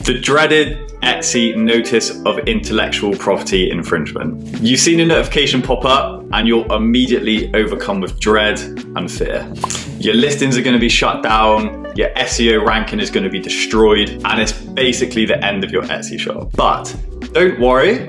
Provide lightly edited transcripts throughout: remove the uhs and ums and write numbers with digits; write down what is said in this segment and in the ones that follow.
The dreaded Etsy notice of intellectual property infringement. You've seen a notification pop up and you're immediately overcome with dread and fear. Your listings are going to be shut down, your SEO ranking is going to be destroyed, and it's basically the end of your Etsy shop. But don't worry,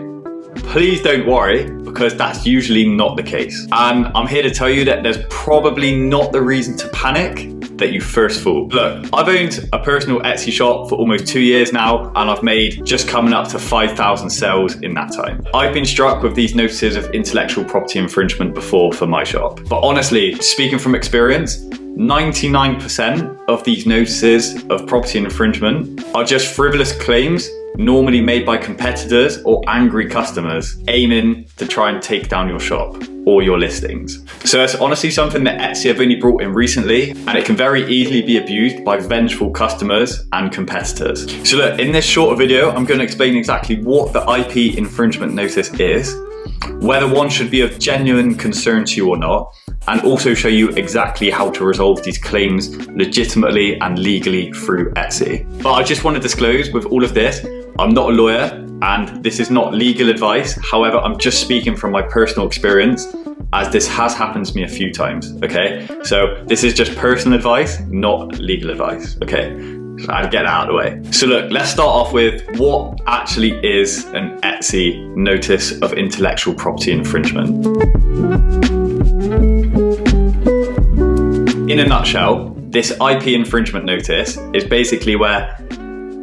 please don't worry, because that's usually not the case. And I'm here to tell you that there's probably not the reason to panic that you first thought. Look, I've owned a personal Etsy shop for almost 2 years now, and I've made just coming up to 5,000 sales in that time. I've been struck with these notices of intellectual property infringement before for my shop. But honestly, speaking from experience, 99% of these notices of property infringement are just frivolous claims normally made by competitors or angry customers aiming to try and take down your shop or your listings. So it's honestly something that Etsy have only brought in recently, and it can very easily be abused by vengeful customers and competitors. So look, in this shorter video, I'm going to explain exactly what the IP infringement notice is, whether one should be of genuine concern to you or not, and also show you exactly how to resolve these claims legitimately and legally through Etsy. But I just want to disclose with all of this, I'm not a lawyer and this is not legal advice. However, I'm just speaking from my personal experience, as this has happened to me a few times, okay? So this is just personal advice, not legal advice, okay? So I'd get that out of the way. So look, let's start off with what actually is an Etsy notice of intellectual property infringement. In a nutshell, this IP infringement notice is basically where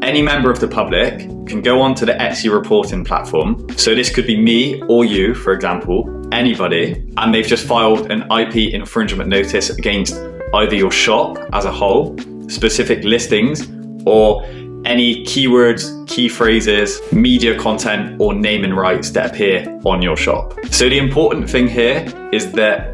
any member of the public can go onto the Etsy reporting platform. So this could be me or you, for example, anybody, and they've just filed an IP infringement notice against either your shop as a whole, specific listings, or any keywords, key phrases, media content, or naming rights that appear on your shop. So the important thing here is that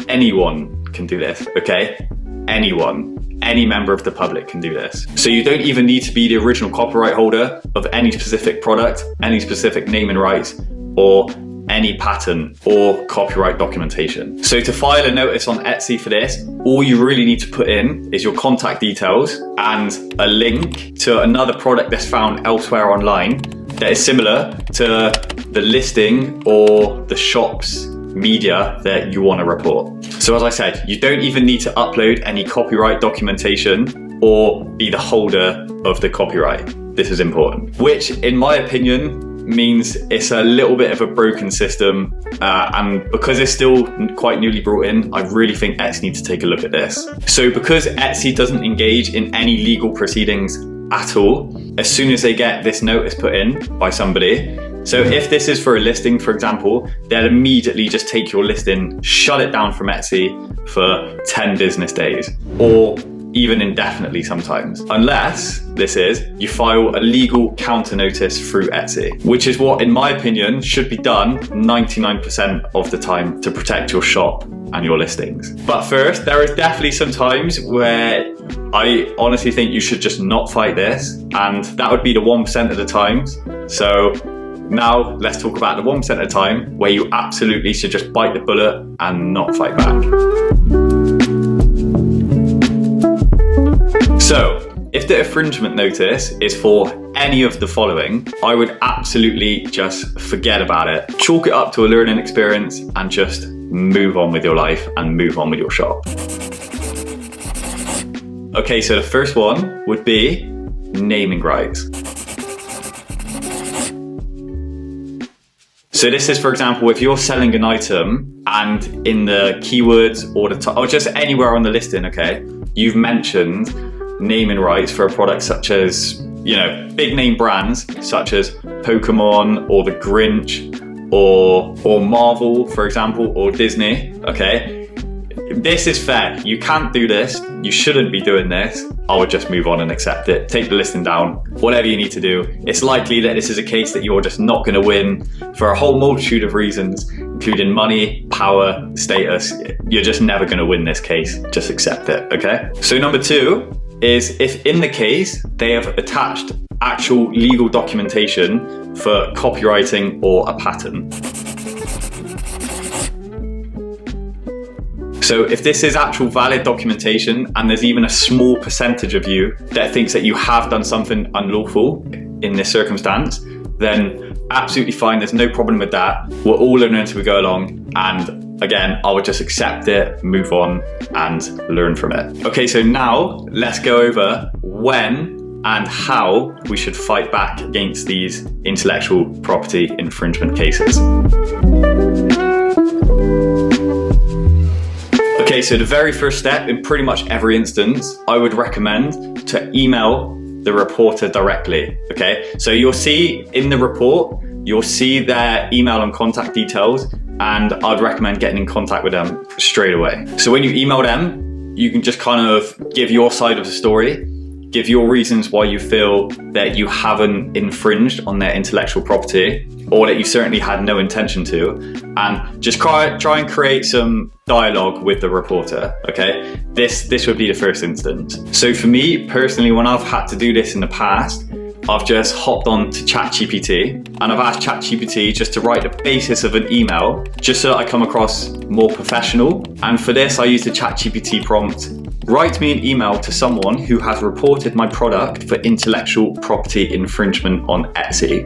anyone can do this, okay? Anyone. Any member of the public can do this. So you don't even need to be the original copyright holder of any specific product, any specific naming rights, or any patent or copyright documentation. So to file a notice on Etsy for this, all you really need to put in is your contact details and a link to another product that's found elsewhere online that is similar to the listing or the shop's media that you want to report. So as I said, you don't even need to upload any copyright documentation or be the holder of the copyright. This is important, which in my opinion means it's a little bit of a broken system, and because it's still quite newly brought in, I really think Etsy needs to take a look at this. So because Etsy doesn't engage in any legal proceedings at all, as soon as they get this notice put in by somebody, so if this is for a listing, for example, they'll immediately just take your listing, shut it down from Etsy for 10 business days, or even indefinitely sometimes, unless you file a legal counter notice through Etsy, which is what, in my opinion, should be done 99% of the time to protect your shop and your listings. But first, there is definitely some times where I honestly think you should just not fight this, and that would be the 1% of the times. So now let's talk about the 1% of the time where you absolutely should just bite the bullet and not fight back. So, if the infringement notice is for any of the following, I would absolutely just forget about it. Chalk it up to a learning experience and just move on with your life and move on with your shop. Okay, so the first one would be naming rights. So this is, for example, if you're selling an item and in the keywords or just anywhere on the listing, okay, you've mentioned naming rights for a product such as, big name brands such as Pokemon or the Grinch or Marvel, for example, or Disney, okay? This is fair. You can't do this. You shouldn't be doing this. I would just move on and accept it. Take the listing down, whatever you need to do. It's likely that this is a case that you're just not going to win for a whole multitude of reasons, including money, power, status. You're just never going to win this case. Just accept it, okay? So number 2 is if in the case they have attached actual legal documentation for copywriting or a patent. So if this is actual valid documentation and there's even a small percentage of you that thinks that you have done something unlawful in this circumstance, then absolutely fine, there's no problem with that. We're all learning as we go along, and again, I would just accept it, move on, and learn from it. Okay, so now let's go over when and how we should fight back against these intellectual property infringement cases. Okay, so the very first step in pretty much every instance, I would recommend to email the reporter directly, okay? So you'll see in the report, you'll see their email and contact details, and I'd recommend getting in contact with them straight away. So when you email them, you can just kind of give your side of the story, give your reasons why you feel that you haven't infringed on their intellectual property, or that you certainly had no intention to, and just try and create some dialogue with the reporter, okay? This would be the first instance. So for me personally, when I've had to do this in the past, I've just hopped on to ChatGPT and I've asked ChatGPT just to write the basis of an email, just so that I come across more professional. And for this, I use the ChatGPT prompt: write me an email to someone who has reported my product for intellectual property infringement on Etsy.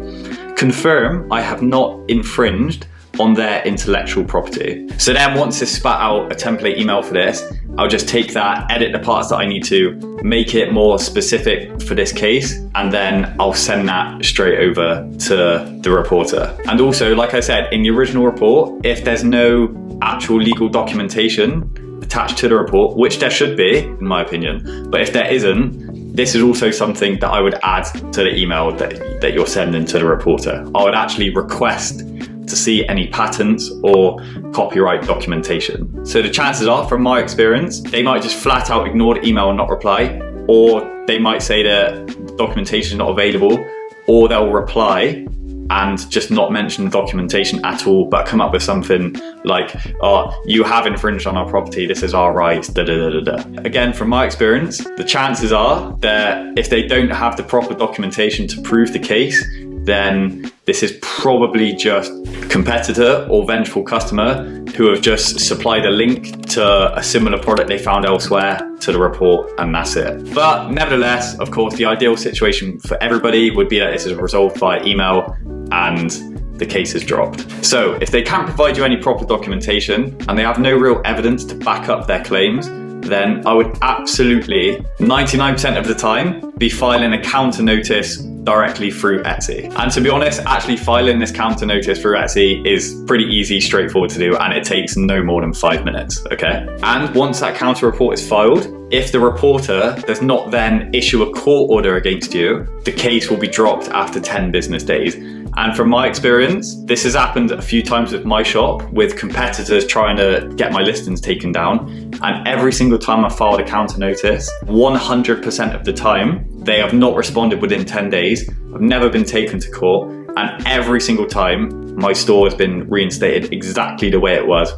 Confirm I have not infringed on their intellectual property. So then once it's spat out a template email for this, I'll just take that, edit the parts that I need to, make it more specific for this case, and then I'll send that straight over to the reporter. And also, like I said, in the original report, if there's no actual legal documentation attached to the report, which there should be, in my opinion, but if there isn't, this is also something that I would add to the email that you're sending to the reporter. I would actually request to see any patents or copyright documentation. So the chances are, from my experience, they might just flat out ignore the email and not reply, or they might say that documentation is not available, or they'll reply and just not mention the documentation at all, but come up with something like, oh, you have infringed on our property, this is our right, da da da da da. Again, from my experience, the chances are that if they don't have the proper documentation to prove the case, then this is probably just a competitor or vengeful customer who have just supplied a link to a similar product they found elsewhere to the report, and that's it. But nevertheless, of course, the ideal situation for everybody would be that this is resolved via email and the case is dropped. So if they can't provide you any proper documentation and they have no real evidence to back up their claims, then I would absolutely, 99% of the time, be filing a counter notice directly through Etsy. And to be honest, actually filing this counter notice through Etsy is pretty easy, straightforward to do, and it takes no more than 5 minutes, okay? And once that counter report is filed, if the reporter does not then issue a court order against you, the case will be dropped after 10 business days. And from my experience, this has happened a few times with my shop, with competitors trying to get my listings taken down. And every single time I filed a counter notice, 100% of the time, they have not responded within 10 days. I've never been taken to court. And every single time, my store has been reinstated exactly the way it was,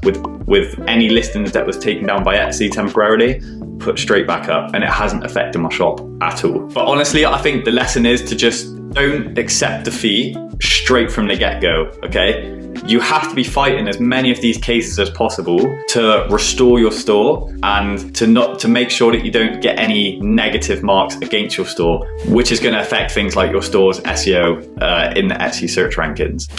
with any listings that was taken down by Etsy temporarily, put straight back up, and it hasn't affected my shop at all. But honestly, I think the lesson is to just don't accept defeat straight from the get-go, okay? You have to be fighting as many of these cases as possible to restore your store and to make sure that you don't get any negative marks against your store, which is going to affect things like your store's SEO in the Etsy search rankings.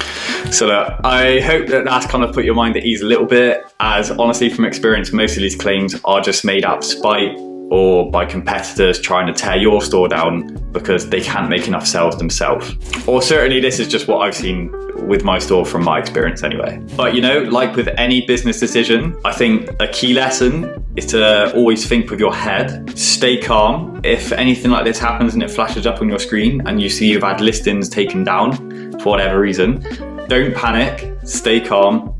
So I hope that that's kind of put your mind at ease a little bit, as honestly, from experience, most of these claims are just made out of spite or by competitors trying to tear your store down because they can't make enough sales themselves. Or certainly this is just what I've seen with my store from my experience anyway. But you know, like with any business decision, I think a key lesson is to always think with your head, stay calm. If anything like this happens and it flashes up on your screen and you see you've had listings taken down for whatever reason, don't panic, stay calm.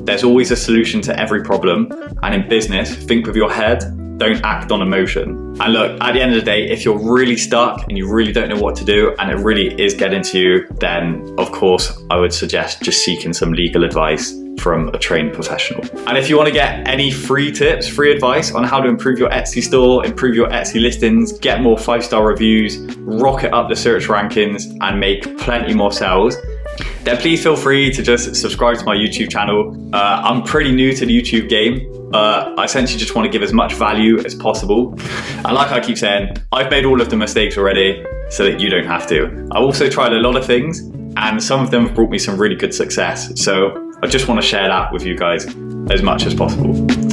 There's always a solution to every problem. And in business, think with your head, don't act on emotion. And look, at the end of the day, if you're really stuck and you really don't know what to do and it really is getting to you, then of course, I would suggest just seeking some legal advice from a trained professional. And if you want to get any free tips, free advice on how to improve your Etsy store, improve your Etsy listings, get more 5-star reviews, rocket up the search rankings, and make plenty more sales, then please feel free to just subscribe to my YouTube channel. I'm pretty new to the YouTube game. I essentially just want to give as much value as possible. And like I keep saying, I've made all of the mistakes already so that you don't have to. I've also tried a lot of things and some of them have brought me some really good success. So I just want to share that with you guys as much as possible.